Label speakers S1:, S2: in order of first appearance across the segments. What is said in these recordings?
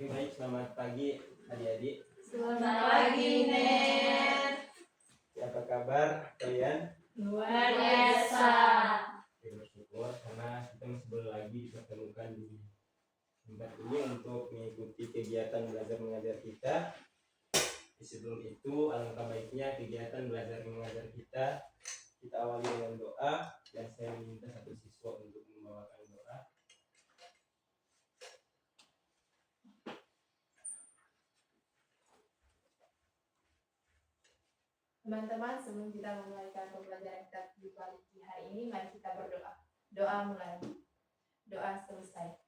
S1: Oke, baik, selamat pagi adik-adik.
S2: Selamat pagi, Ner.
S1: Apa kabar kalian?
S2: Luar biasa.
S1: Oke, bersyukur karena kita masih boleh lagi dipertemukan di tempat ini untuk mengikuti kegiatan belajar mengajar kita. Sebelum itu, alangkah baiknya kegiatan belajar mengajar kita awali dengan doa, dan saya meminta satu siswa untuk membawakan doa.
S2: Teman-teman, sebelum kita memulai pembelajaran kita di pagi hari ini, mari kita berdoa. Doa mulai. Doa selesai.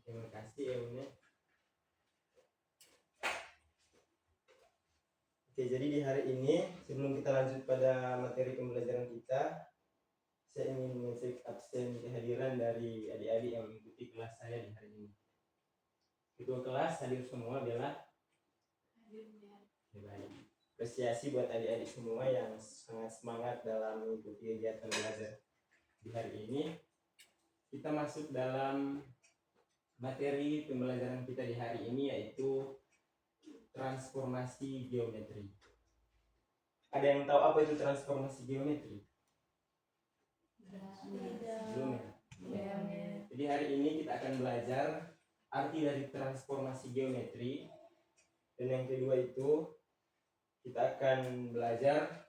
S1: Terima kasih ya Bunda. Oke, jadi di hari ini sebelum kita lanjut pada materi pembelajaran kita, saya ingin mengecek absen kehadiran dari adik-adik yang mengikuti kelas saya di hari ini. Ketua kelas hadir semua, Bella? Oke, baik. Apresiasi buat adik-adik semua yang sangat semangat dalam mengikuti kegiatan belajar di hari ini. Kita masuk dalam materi pembelajaran kita di hari ini, yaitu transformasi geometri. Ada yang tahu apa itu transformasi geometri? Belum ya? Jadi hari ini kita akan belajar arti dari transformasi geometri, dan yang kedua itu kita akan belajar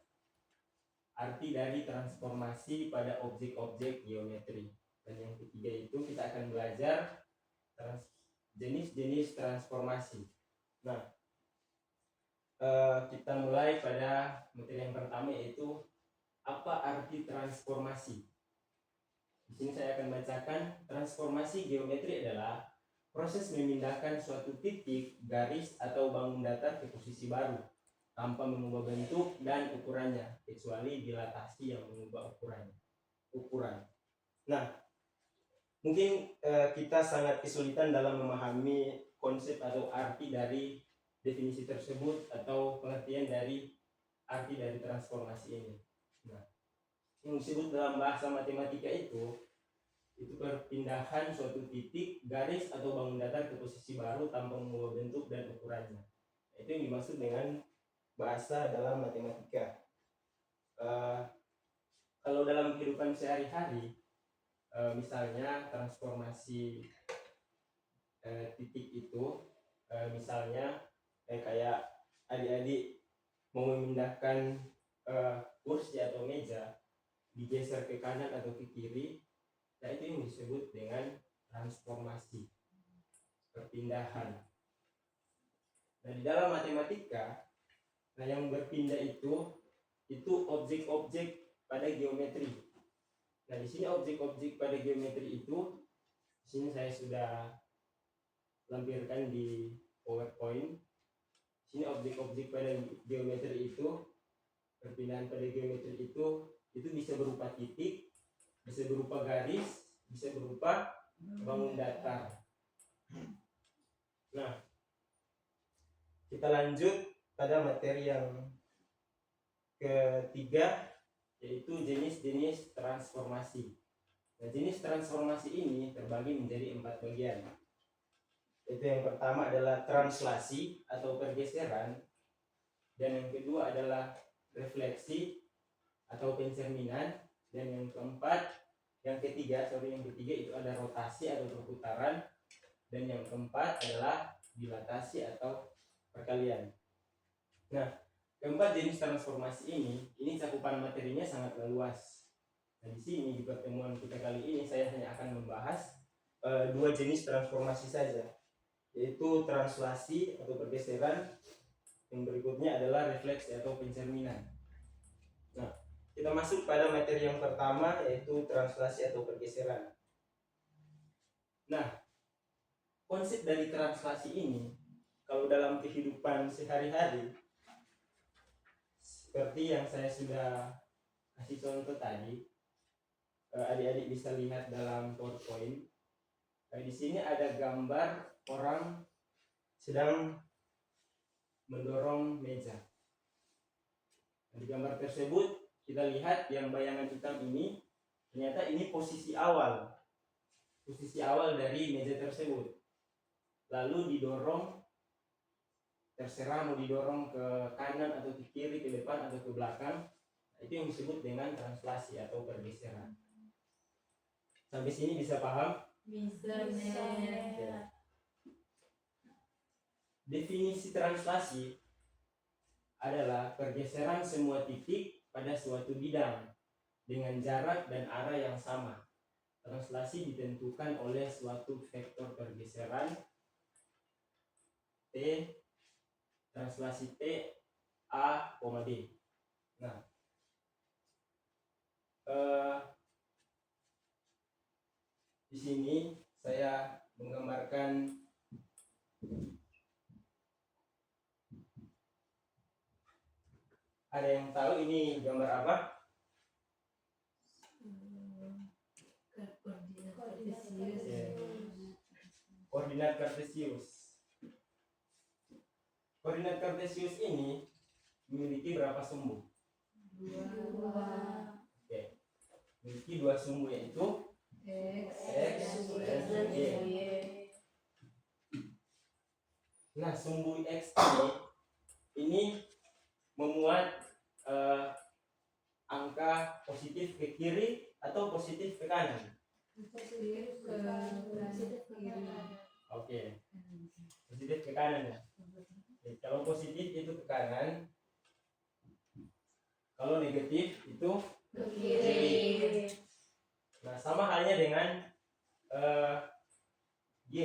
S1: arti dari transformasi pada objek-objek geometri, dan yang ketiga itu kita akan belajar jenis-jenis transformasi. Nah, kita mulai pada materi yang pertama, yaitu apa arti transformasi. Di sini saya akan bacakan. Transformasi geometri adalah proses memindahkan suatu titik, garis, atau bangun datar ke posisi baru tanpa mengubah bentuk dan ukurannya, kecuali dilatasi yang mengubah ukuran. Nah, mungkin kita sangat kesulitan dalam memahami konsep atau arti dari definisi tersebut atau pengertian dari arti dari transformasi ini. Nah, yang disebut dalam bahasa matematika itu perpindahan suatu titik, garis, atau bangun datar ke posisi baru tanpa mengubah bentuk dan ukurannya. Itu yang dimaksud dengan bahasa dalam matematika. Kalau dalam kehidupan sehari-hari, misalnya transformasi titik itu, misalnya kayak adik-adik mau memindahkan kursi atau meja, digeser ke kanan atau ke kiri, nah itu yang disebut dengan transformasi, perpindahan. Nah, di dalam matematika, nah yang berpindah itu objek-objek pada geometri. Nah, di sini objek-objek pada geometri itu, di sini saya sudah lampirkan di PowerPoint. Di sini objek-objek pada geometri itu, perpindahan pada geometri itu bisa berupa titik, bisa berupa garis, bisa berupa bangun datar. Nah, kita lanjut pada materi yang ketiga, yaitu jenis-jenis transformasi. Nah, jenis transformasi ini terbagi menjadi 4 bagian. Itu yang pertama adalah translasi atau pergeseran, dan yang kedua adalah refleksi atau pencerminan, dan yang ketiga itu ada rotasi atau perputaran, dan yang keempat adalah dilatasi atau perkalian. Nah, keempat jenis transformasi ini cakupan materinya sangat luas. Nah, di sini di pertemuan kita kali ini saya hanya akan membahas 2 jenis transformasi saja, yaitu translasi atau pergeseran. Yang berikutnya adalah refleksi atau pencerminan. Nah, kita masuk pada materi yang pertama, yaitu translasi atau pergeseran. Nah, konsep dari translasi ini, kalau dalam kehidupan sehari-hari, seperti yang saya sudah kasih contoh tadi, adik-adik bisa lihat dalam PowerPoint. Di sini ada gambar orang sedang mendorong meja. Di gambar tersebut kita lihat yang bayangan hitam ini, ternyata ini posisi awal dari meja tersebut. lalu didorong, terserah mau didorong ke kanan atau ke kiri, ke depan atau ke belakang. Itu yang disebut dengan translasi atau pergeseran. Sampai sini bisa paham?
S2: Bisa.
S1: Oke. Definisi translasi adalah pergeseran semua titik pada suatu bidang dengan jarak dan arah yang sama. Translasi ditentukan oleh suatu vektor pergeseran T, translasi T, A, B. Nah, di sini saya menggambarkan ada yang tahu ini gambar apa? Koordinat kartesius. Koordinat kartesius ini memiliki berapa sumbu?
S2: 2.
S1: Oke. Memiliki 2 sumbu yaitu X dan Y. Nah, sumbu X ini memuat angka positif ke kiri atau positif ke kanan? Oke. Positif ke kanan ya. Oke, kalau positif itu ke kanan, kalau negatif itu
S2: Ke kiri.
S1: nah, sama halnya dengan Y.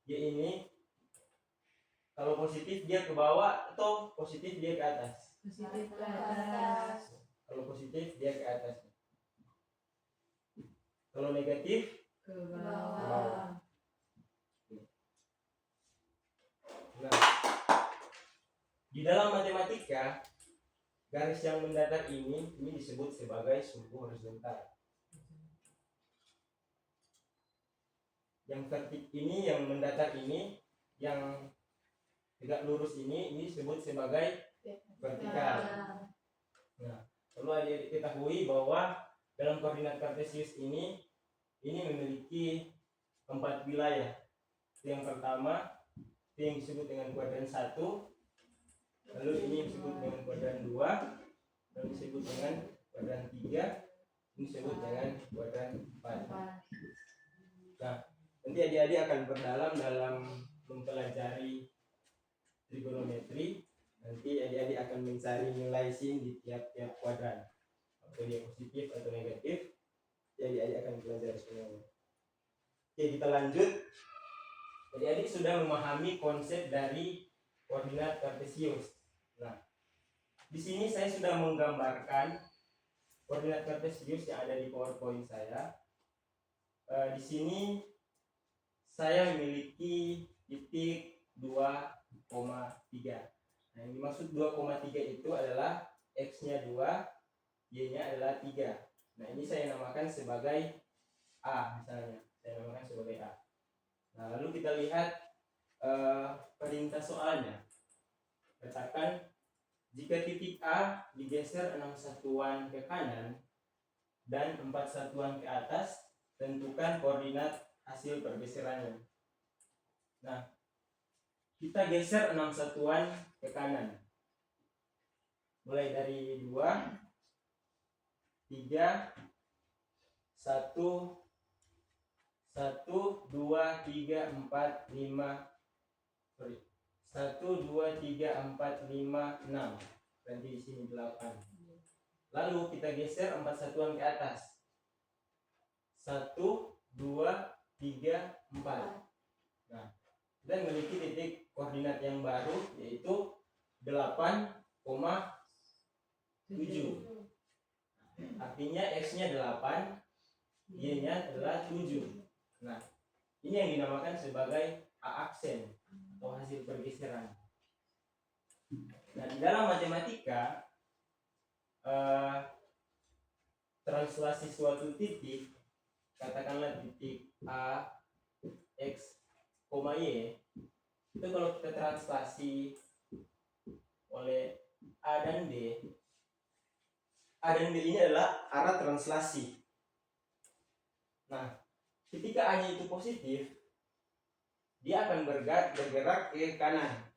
S1: Y ini kalau positif dia ke bawah atau positif dia ke atas?
S2: Positif ke atas.
S1: Kalau positif dia ke atas. Kalau negatif
S2: Ke bawah.
S1: Nah, di dalam matematika garis yang mendatar ini disebut sebagai sumbu horizontal. Yang vertik ini, yang mendatar ini, yang tegak lurus ini disebut sebagai vertikal. Nah, perlu diketahui bahwa dalam koordinat kartesius ini memiliki 4 wilayah. Yang pertama itu yang disebut dengan kuadran 1, lalu ini disebut dengan kuadran 2, lalu disebut dengan kuadran 3, ini disebut dengan kuadran 4. Nah, nanti adik-adik akan berdalam dalam mempelajari trigonometri. Nanti adik-adik akan mencari nilai sin di tiap-tiap kuadran, apakah dia positif atau negatif. Jadi adik-adik akan pelajari semuanya. Oke, kita lanjut. Adik-adik sudah memahami konsep dari koordinat kartesius. Nah, di sini saya sudah menggambarkan koordinat kartesius yang ada di PowerPoint saya. Di sini saya memiliki titik 2,3. Nah, yang dimaksud 2,3 itu adalah X-nya 2, Y-nya adalah 3. Nah, ini saya namakan sebagai A misalnya. Saya namakan sebagai A. Nah, lalu kita lihat perintah soalnya. Katakan jika titik A digeser 6 satuan ke kanan dan 4 satuan ke atas, tentukan koordinat hasil pergeserannya. Nah, kita geser 6 satuan ke kanan. Mulai dari 2, 3, 1, 1, 2, 3, 4, 5, 1, 2, 3, 4, 5, 6. Berarti di sini 8. Lalu kita geser 4 satuan ke atas. 1, 2, 3, 4. Nah, kita memiliki titik koordinat yang baru yaitu 8,7. Artinya X-nya 8, Y-nya adalah 7. Nah, ini yang dinamakan sebagai A aksen atau hasil pergeseran. Nah, di dalam matematika translasi suatu titik, katakanlah titik A, X, Y, itu kalau kita translasi oleh A dan D ini adalah arah translasi. Nah, ketika A-nya itu positif, dia akan bergerak ke kanan.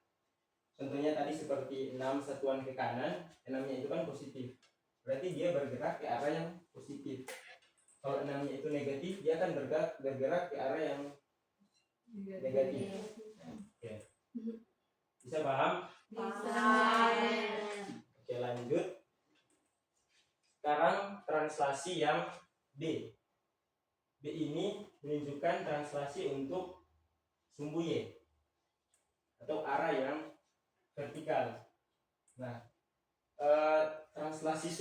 S1: Contohnya tadi seperti 6 satuan ke kanan, 6-nya itu kan positif. Berarti dia bergerak ke arah yang positif. Kalau 6-nya itu negatif, dia akan bergerak ke arah yang negatif. Oke. Bisa paham?
S2: Bisa.
S1: Oke, lanjut. Sekarang translasi yang B. B ini menunjukkan translasi untuk sumbu Y atau arah yang vertikal. Nah, translasi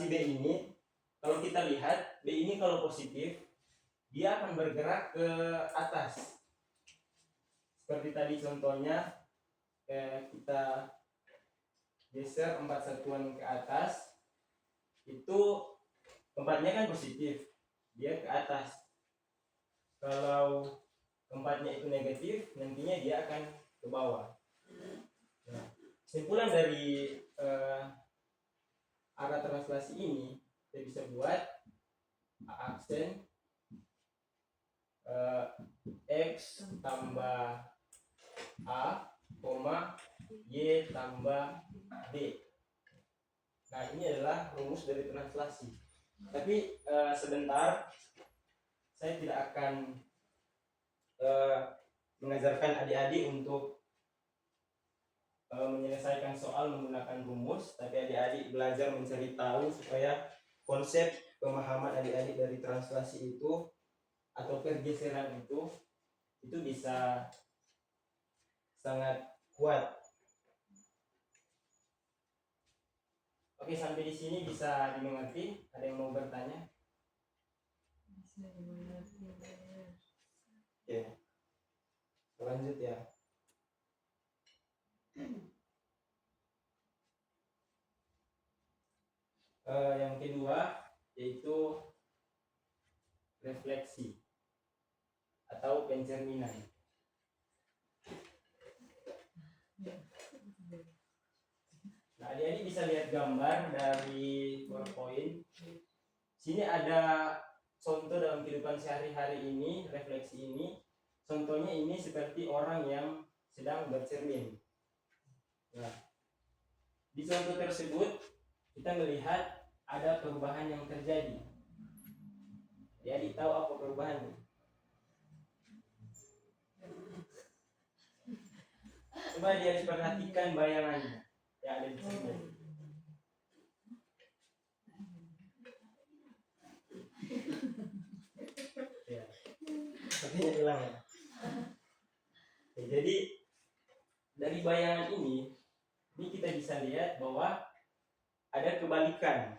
S1: B ini, kalau kita lihat B ini kalau positif, dia akan bergerak ke atas. Seperti tadi contohnya, kita geser 4 satuan ke atas, itu tempatnya kan positif, dia ke atas. Kalau tempatnya itu negatif, nantinya dia akan ke bawah. Nah, kesimpulan dari arah translasi ini, kita bisa buat aksen X tambah A, Y tambah D. Nah, ini adalah rumus dari translasi. Tapi sebentar, saya tidak akan mengajarkan adik-adik untuk menyelesaikan soal menggunakan rumus, tapi adik-adik belajar mencari tahu supaya konsep pemahaman adik-adik dari translasi itu atau pergeseran itu bisa sangat kuat. Oke, sampai di sini bisa dimengerti? Ada yang mau bertanya? Oke, lanjut ya. Yang kedua yaitu refleksi atau pencerminan. Nah, adik-adik bisa lihat gambar dari PowerPoint. Sini ada contoh dalam kehidupan sehari-hari ini, refleksi ini. Contohnya ini seperti orang yang sedang bercermin. Nah, di contoh tersebut kita melihat ada perubahan yang terjadi. Jadi tahu apa perubahannya? Coba dia perhatikan bayangannya yang ada di sini. Ya, sepertinya hilang ya. Oke, jadi dari bayangan ini kita bisa lihat bahwa ada kebalikan.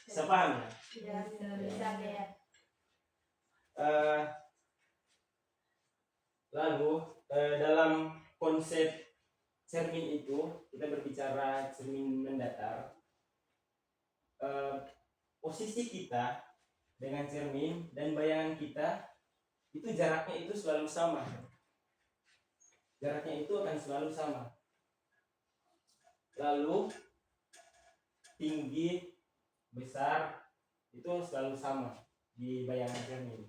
S1: Bisa paham ya? Lalu dalam konsep cermin itu kita berbicara cermin mendatar. Posisi kita dengan cermin dan bayangan kita itu jaraknya itu selalu sama. Jaraknya itu akan selalu sama. Lalu tinggi, besar itu selalu sama di bayangan cermin.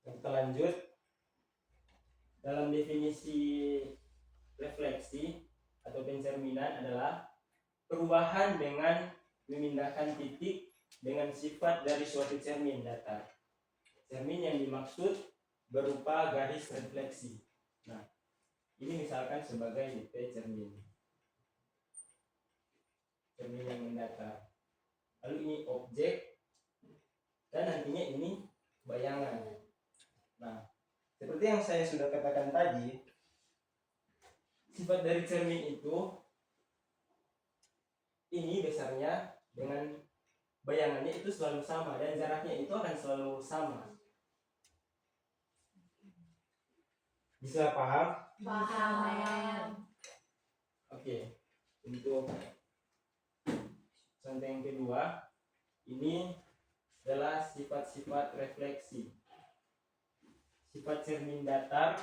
S1: Kita lanjut. Dalam definisi refleksi atau pencerminan adalah perubahan dengan memindahkan titik dengan sifat dari suatu cermin datar. Cermin yang dimaksud berupa garis refleksi. Nah, ini misalkan sebagai tipe cermin. Cermin yang mendatar. Lalu ini objek dan nantinya ini bayangan. Nah, seperti yang saya sudah katakan tadi, sifat dari cermin itu ini besarnya dengan bayangannya itu selalu sama dan jaraknya itu akan selalu sama. Bisa paham?
S2: Paham.
S1: Oke. Untuk contoh yang kedua, ini adalah sifat-sifat refleksi. Sifat cermin datar,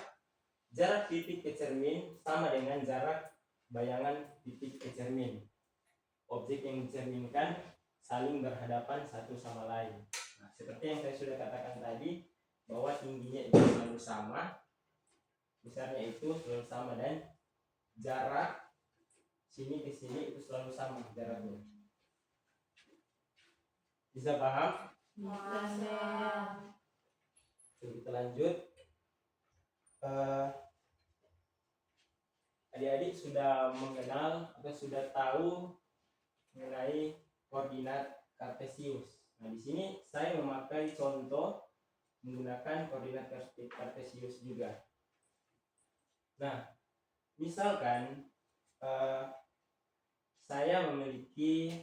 S1: jarak titik ke cermin sama dengan jarak bayangan titik ke cermin. Objek yang dicerminkan saling berhadapan satu sama lain. Nah, seperti yang saya sudah katakan tadi, bahwa tingginya itu selalu sama, besarnya itu selalu sama, dan jarak sini ke sini itu selalu sama jaraknya. Bisa paham?
S2: Bisa.
S1: Kita lanjut. Adik-adik sudah mengenal atau sudah tahu mengenai koordinat kartesius. Nah, di sini saya memakai contoh menggunakan koordinat kartesius juga. Nah, misalkan saya memiliki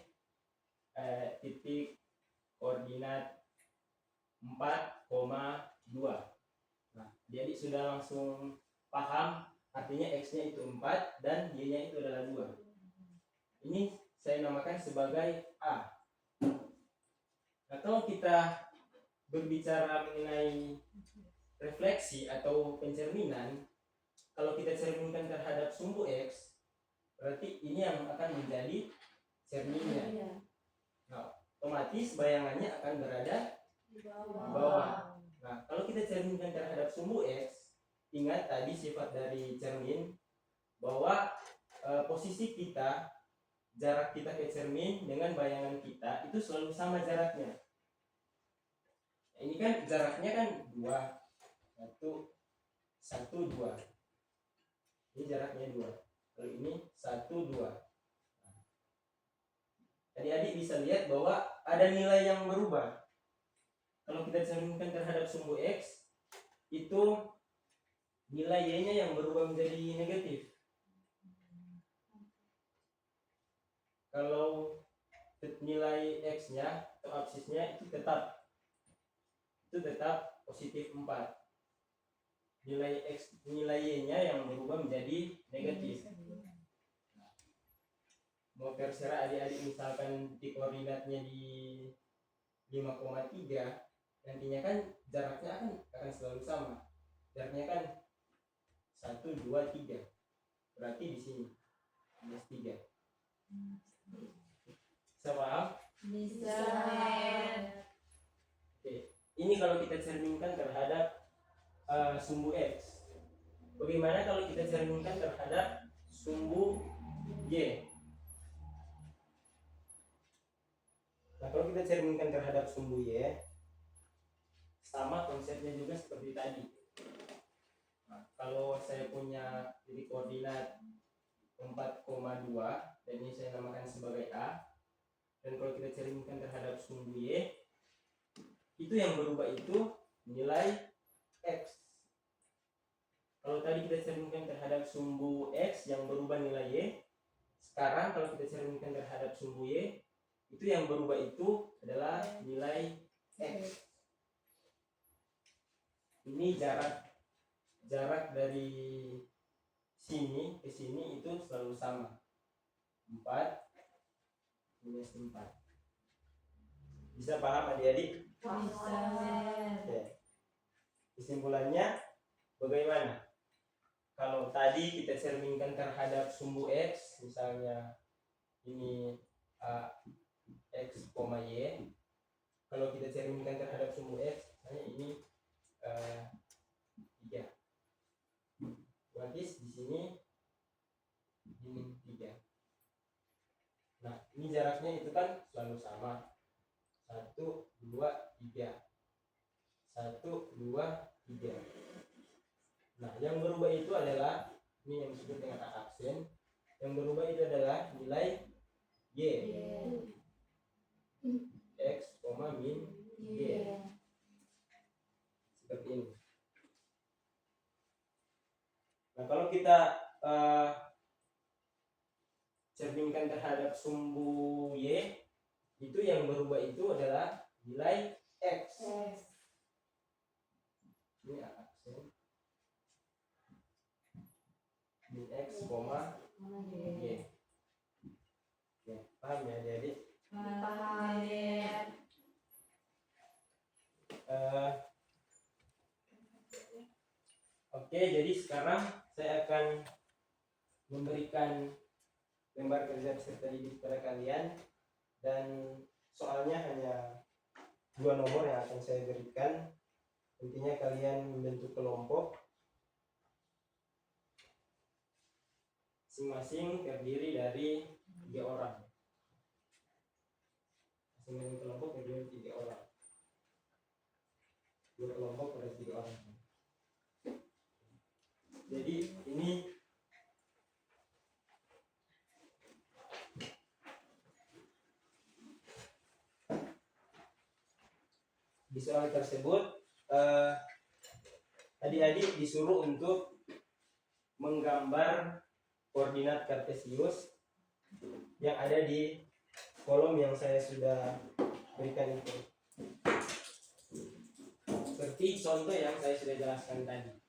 S1: titik koordinat 4,2. Nah, adik sudah langsung paham artinya x-nya itu 4 dan y-nya itu adalah 2. Ini saya namakan sebagai A. Nah, kalau kita berbicara mengenai refleksi atau pencerminan, kalau kita cerminkan terhadap sumbu X, berarti ini yang akan menjadi cerminnya. Nah, otomatis bayangannya akan berada di bawah. Nah, kalau kita cerminkan terhadap sumbu X, ingat tadi sifat dari cermin bahwa posisi kita, jarak kita ke cermin dengan bayangan kita itu selalu sama jaraknya. Nah, ini kan jaraknya kan 2, 1, 2. Ini jaraknya 2. Kalau ini 1, 2. Adik-adik bisa lihat bahwa ada nilai yang berubah. Kalau kita cerminkan terhadap sumbu X, itu nilai Y-nya yang berubah menjadi negatif. Kalau nilai X-nya atau absisnya itu tetap positif 4. Nilai Y-nya yang berubah menjadi negatif. Mau terserah adik-adik misalkan di koordinatnya di 5,3, nantinya kan jaraknya akan selalu sama. Jaraknya kan 1, 2, 3. Berarti di sini minus 3. Bisa paham?
S2: Bisa.
S1: Oke. Ini kalau kita cerminkan terhadap sumbu X. Bagaimana kalau kita cerminkan terhadap sumbu Y? Nah, kalau kita cerminkan terhadap sumbu Y, sama konsepnya juga seperti tadi. Nah, kalau saya punya titik koordinat 4,2 dan ini saya namakan sebagai A, dan kalau kita cerminkan terhadap sumbu Y, itu yang berubah itu nilai X. Kalau tadi kita cerminkan terhadap sumbu X yang berubah nilai Y, sekarang kalau kita cerminkan terhadap sumbu Y, itu yang berubah itu adalah nilai X. Ini jarak dari sini ke sini itu selalu sama, 4 minus 4. Bisa paham adik-adik?
S2: Bisa.
S1: Oke. Kesimpulannya bagaimana? Kalau tadi kita cerminkan terhadap sumbu X, misalnya ini X, Y. Kalau kita cerminkan terhadap sumbu X, misalnya ini 3. Otomatis di sini ini 3. Nah, ini jaraknya itu kan selalu sama. 1, 2, 3. 1, 2, 3. Nah, yang berubah itu adalah ini yang disebut dengan aksen. Yang berubah itu adalah nilai Y. X, min Y. Seperti ini. Nah, kalau kita cerminkan terhadap sumbu Y, itu yang berubah itu adalah nilai X. Ini aksen min X, Y. Ya, paham ya adik-adik?
S2: Paham.
S1: Oke, jadi sekarang saya akan memberikan lembar kerja peserta didik kepada kalian, dan soalnya hanya 2 nomor yang akan saya berikan. Intinya kalian membentuk kelompok masing-masing terdiri dari 3 orang. Masing-masing kelompok terdiri dari 3 orang. 2 kelompok pada 3 orang. Jadi ini di soal tersebut adik-adik disuruh untuk menggambar koordinat kartesius yang ada di kolom yang saya sudah berikan itu, seperti contoh yang saya sudah jelaskan tadi.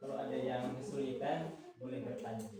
S1: Kalau ada yang kesulitan boleh bertanya.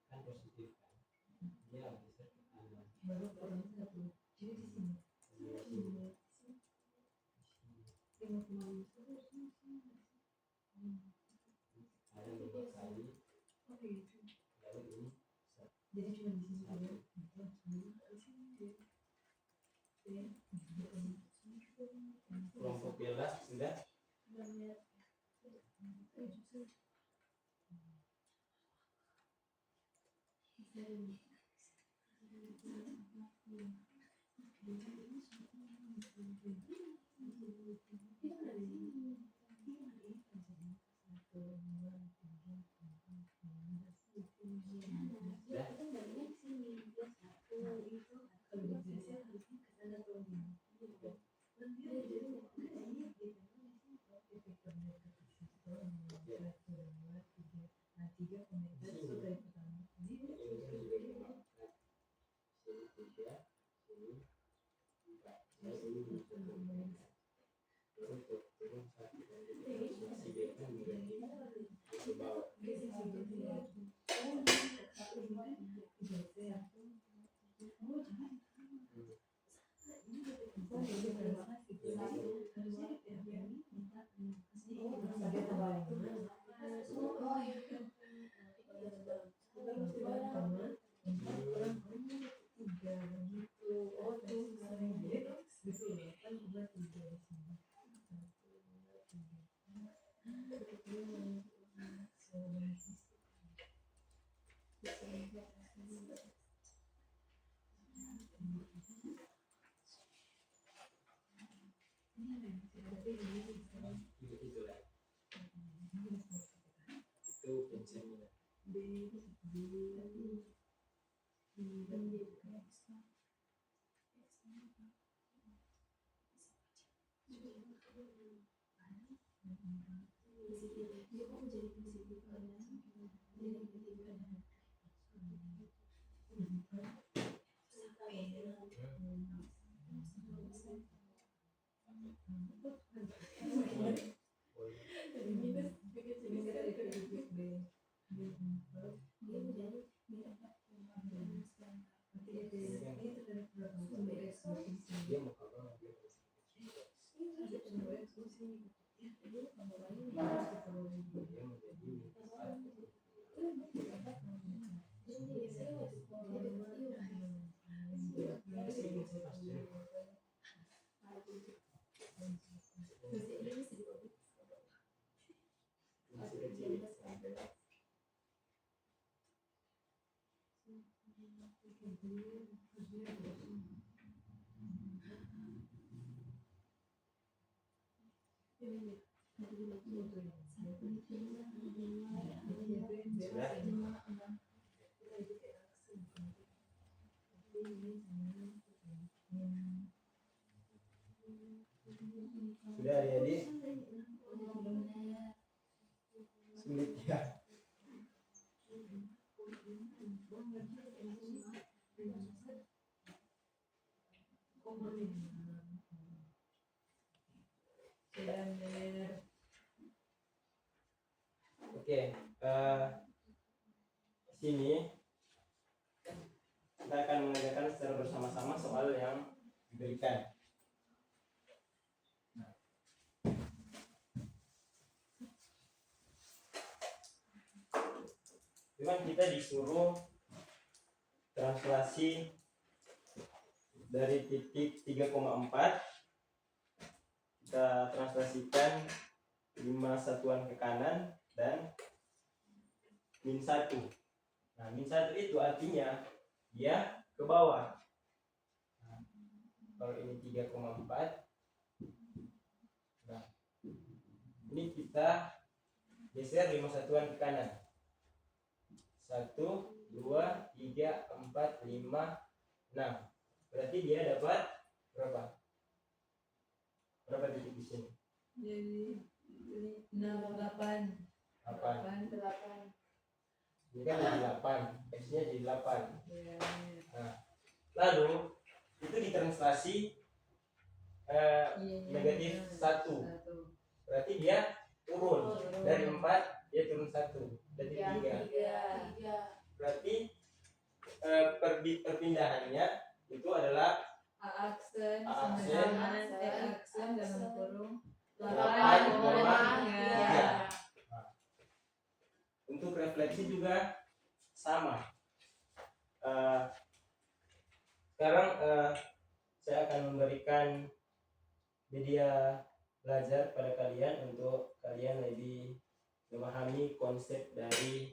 S1: Kan positif kan, dia bisa kelompok bela sudah. Itu pensiunnya. Sudah adik-adik? Sulit ya. Oke, sini kita akan mengerjakan secara bersama-sama soal yang diberikan. Cuman kita disuruh translasi dari titik 3,4 kita translasikan 5 satuan ke kanan dan min 1. Nah, min 1 itu artinya dia ke bawah. Nah, kalau ini 3,4. Nah, ini kita geser 5 satuan ke kanan. 1, 2, 3, 4, 5, 6. Berarti dia dapat berapa? Berapa titik di sini?
S3: Jadi 8.
S1: 8. Ini kan jadi 8. X-nya jadi 8. Nah, lalu itu ditranslasi negatif 1. Berarti dia turun. Dari 4 dia turun 1. Dari 3. Berarti perpindahannya itu adalah
S3: aksen
S1: aksen
S3: dalam kurung
S1: 8,3. Untuk refleksi juga sama. Sekarang saya akan memberikan media belajar pada kalian untuk kalian lebih memahami konsep dari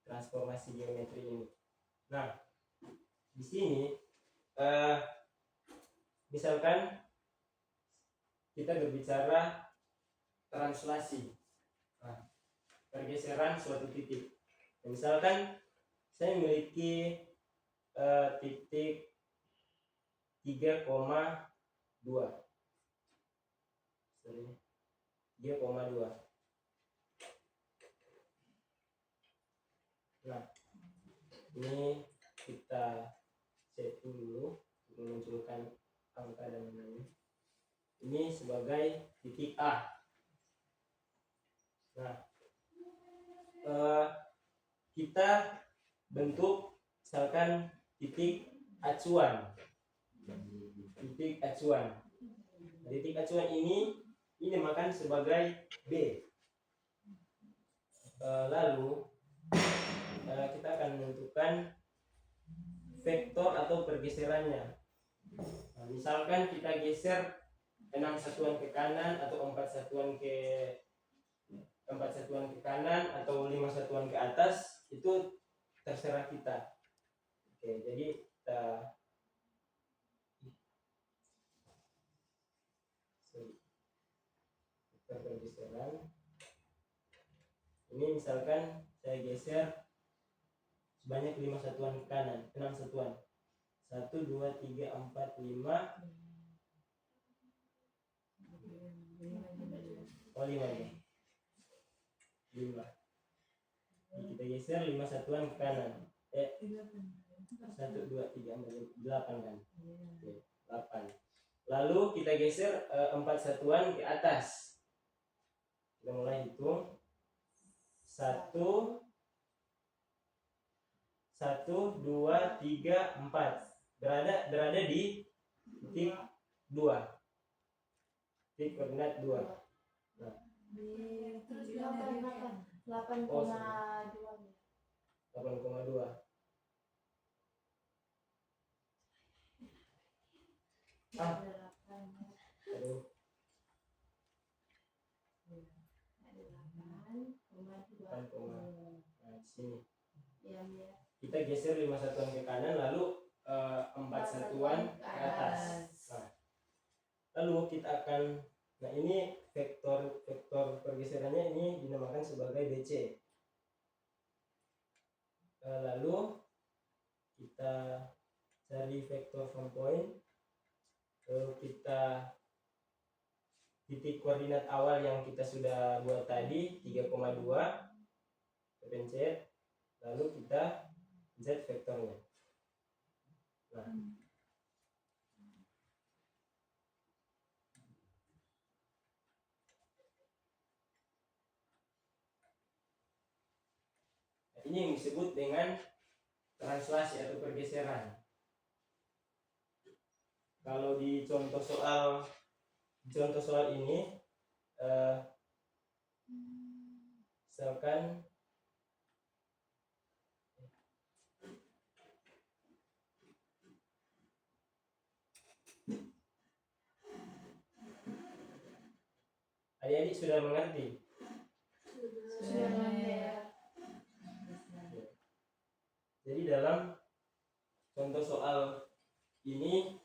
S1: transformasi geometri ini. Nah, di sini misalkan kita berbicara translasi, pergeseran suatu titik. Misalkan saya memiliki titik 3,2. 3,2. Nah, ini kita setting dulu untuk memunculkan angka dan lain-lain. Ini sebagai titik A. Nah, kita bentuk misalkan titik acuan. Titik acuan. Nah, titik acuan ini dinamakan sebagai B. Lalu kita akan menentukan vektor atau pergeserannya. Nah, misalkan kita geser 6 satuan ke kanan atau 4 satuan ke kanan atau 5 satuan ke atas, itu terserah kita. Oke, jadi kita pergeseran. Ini misalkan saya geser sebanyak 5 satuan ke kanan, 6 satuan. 1, 2, 3, 4, 5. Oh, 5 ya. 5. Kita geser 5 satuan ke kanan. 1, 2, 3, 4, 8 kan? Oke, 8. Lalu kita geser 4 satuan ke atas. Kita mulai hitung. 1, 2, 3, 4. Berada di titik 2. titik koordinat 2.
S3: Di
S2: 8,2
S1: 8,2. Ah, aduh,
S2: ada 8,2.
S1: 8, nah, di sini.
S2: Ya, ya.
S1: Kita geser 5 satuan ke kanan, lalu 4 satuan ke atas. Nah, lalu kita akan, nah ini vektor pergeserannya ini dinamakan sebagai BC. Lalu kita cari vektor from point, lalu kita titik koordinat awal yang kita sudah buat tadi 3,2, kita pencet, lalu kita Z vektornya. Nah, ini yang disebut dengan translasi atau pergeseran. Kalau di contoh soal ini, misalkan adik-adik sudah mengerti?
S2: Sudah ya.
S1: Jadi dalam contoh soal ini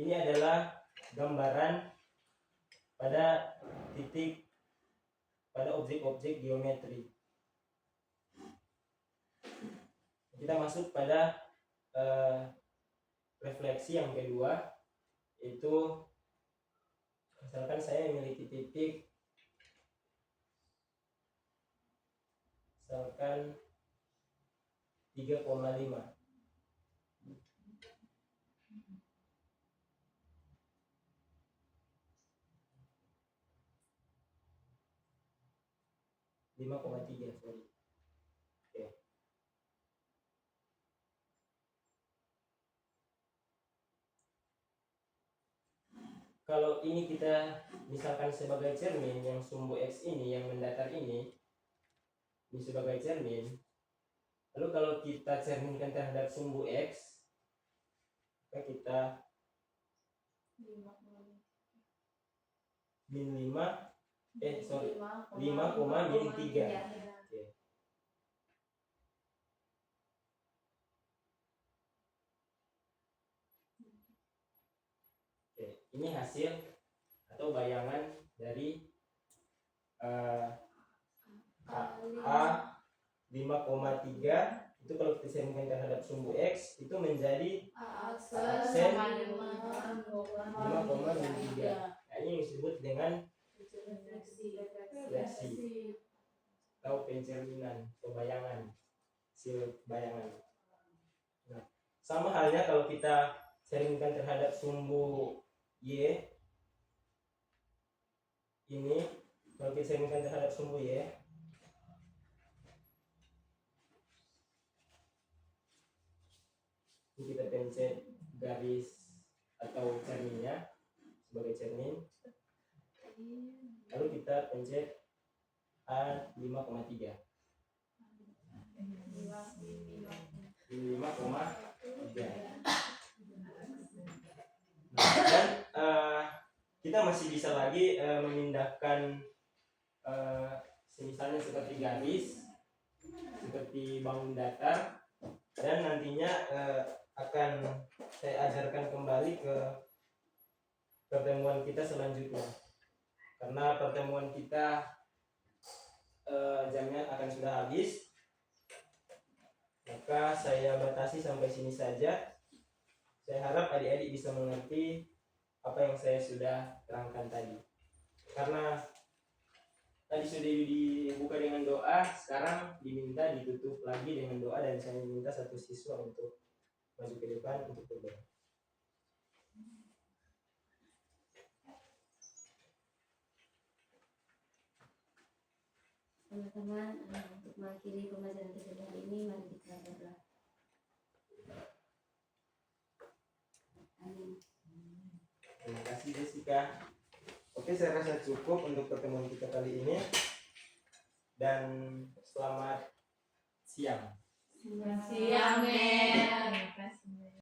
S1: adalah gambaran pada titik, pada objek-objek geometri. Kita masuk pada refleksi yang kedua, yaitu misalkan saya memiliki titik, misalkan 3,5. sorry. Oke. Kalau ini kita misalkan sebagai cermin, yang sumbu X ini, yang mendatar ini sebagai cermin. Lalu kalau kita cerminkan terhadap sumbu X, maka kita min 5, 5,-3. Oke, ini hasil atau bayangan dari A 5,3 itu kalau kita samakan terhadap sumbu X itu menjadi aksen 5,3. Nah, ini yang disebut dengan refleksi atau pencerminan atau bayangan, hasil bayangan. Nah, sama halnya kalau kita cerminkan terhadap sumbu Y ini, kalau kita cerminkan terhadap sumbu Y, kita pencet garis atau cerminnya sebagai cermin, lalu kita pencet A 5,3. 5,3. Dan kita masih bisa lagi memindahkan misalnya seperti garis, seperti bangun datar, dan nantinya akan saya ajarkan kembali ke pertemuan kita selanjutnya, karena pertemuan kita jamnya akan sudah habis, maka saya batasi sampai sini saja. Saya harap adik-adik bisa mengerti apa yang saya sudah terangkan tadi, karena tadi sudah dibuka dengan doa, sekarang diminta ditutup lagi dengan doa, dan saya minta satu siswa untuk maju ke depan untuk berdoa.
S4: Teman-teman, untuk mengakhiri pembelajaran kita hari ini, mari kita berdoa. Amin.
S1: Terima kasih Jessica. Oke, saya rasa cukup untuk pertemuan kita kali ini. Dan selamat siang.
S2: Terima kasih.